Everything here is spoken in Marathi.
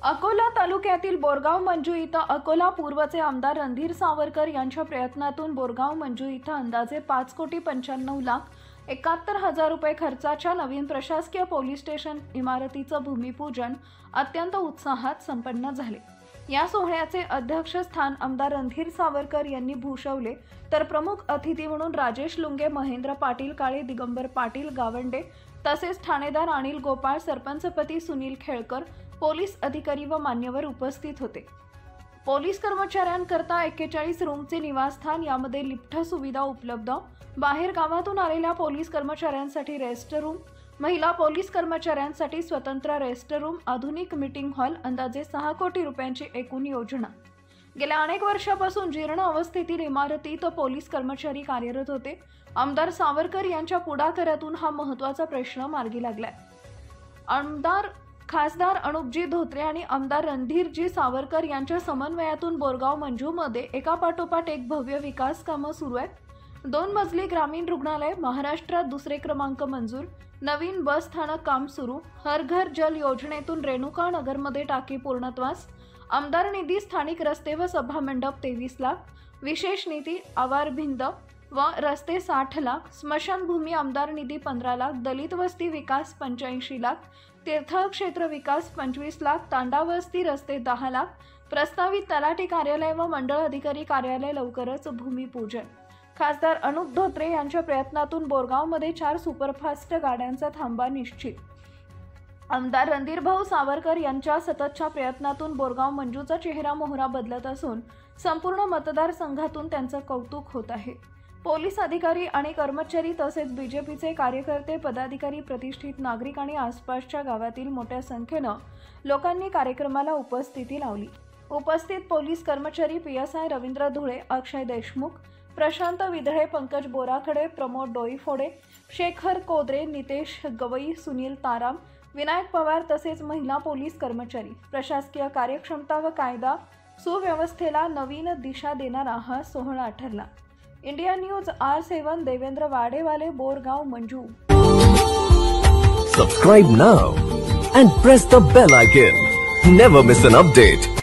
अकोला तालुक्यातील बोरगाव मंजू इथं अकोला पूर्वचे आमदार रणधीर सावरकर यांच्या प्रयत्नातून बोरगाव मंजू इथं अंदाजे 5,95,71,000 रुपये खर्चाच्या नवीन प्रशासकीय पोलीस स्टेशन इमारतीचं भूमिपूजन अत्यंत उत्साहात संपन्न झाले। या सोहळ्याचे अध्यक्षस्थान आमदार रणधीर सावरकर यांनी भूषवले, तर प्रमुख अतिथी म्हणून राजेश लुंगे, महेंद्र पाटील काळे, दिगंबर पाटील गावंडे तसेच ठाणेदार अनिल गोपाळ, सरपंचपती सुनील खेळकर, पोलीस अधिकारी व मान्यवर उपस्थित होते। पोलीस कर्मचाऱ्यांकरता 41 रूमचे निवासस्थान, यामध्ये लिफ्ट सुविधा उपलब्ध, बाहेर गावातून आलेल्या पोलीस कर्मचाऱ्यांसाठी रेस्ट रूम, महिला पोलीस कर्मचाऱ्यांसाठी स्वतंत्र रेस्ट रूम, आधुनिक मीटिंग हॉल, अंदाजे 6 कोटी रुपयांची एकूण योजना। गेल्या अनेक वर्षापासून जीर्ण अवस्थेतील इमारतीत पोलीस कर्मचारी कार्यरत होते। आमदार सावरकर यांच्या पुढाकारातून हा महत्त्वाचा प्रश्न मार्गी लागलाय। खासदार अनुपजी धोत्रे आणि आमदार रणधीरजी सावरकर यांच्या समन्वयातून बोरगाव मंजूमध्ये एकापाठोपाठ एक भव्य विकास कामं सुरू आहेत। 2 मजली ग्रामीण रुग्णालय, महाराष्ट्रात दुसरे क्रमांक मंजूर, नवीन बस स्थानक काम सुरू, हर घर जल योजनेतून रेणुका नगरमध्ये टाकी पूर्णत्वास, आमदार निधी स्थानिक रस्ते व सभा मंडप 23 लाख, विशेष निधी आवार भिंत व रस्ते 60 लाख, स्मशानभूमी आमदार निधी 15 लाख, दलित वस्ती विकास 85 लाख, तीर्थक्षेत्र विकास 25 लाख, तांडा वस्ती रस्ते 10 लाख, प्रस्तावित तलाठी कार्यालय व मंडळ अधिकारी कार्यालय लवकरच भूमिपूजन। खासदार अनुप धोत्रे यांच्या प्रयत्नातून बोरगावमध्ये 4 सुपरफास्ट गाड्यांचा थांबा निश्चित। आमदार रणधीरभाऊ सावरकर यांच्या सततच्या प्रयत्नातून बोरगाव मंजूचा चेहरा मोहरा बदलत असून संपूर्ण मतदारसंघातून त्यांचं कौतुक होत आहे। पोलीस अधिकारी आणि कर्मचारी तसेच बीजेपीचे कार्यकर्ते, पदाधिकारी, प्रतिष्ठित नागरिक आणि आसपासच्या गावातील मोठ्या संख्येनं लोकांनी कार्यक्रमाला उपस्थिती लावली। उपस्थित पोलीस कर्मचारी PSI रवींद्र धुळे, अक्षय देशमुख, प्रशांत विधळे, पंकज बोराखडे, प्रमोद डोईफोडे, शेखर कोदरे, नितेश गवई, सुनील ताराम, विनायक पवार तसेच महिला पोलीस कर्मचारी। प्रशासकीय कार्यक्षमता व कायदा सुव्यवस्थेला नवीन दिशा देणारा हा सोहळा ठरला। India news R7 Devendra Wadewale, Borgaon Manju. Subscribe now and press the bell icon. Never miss an update.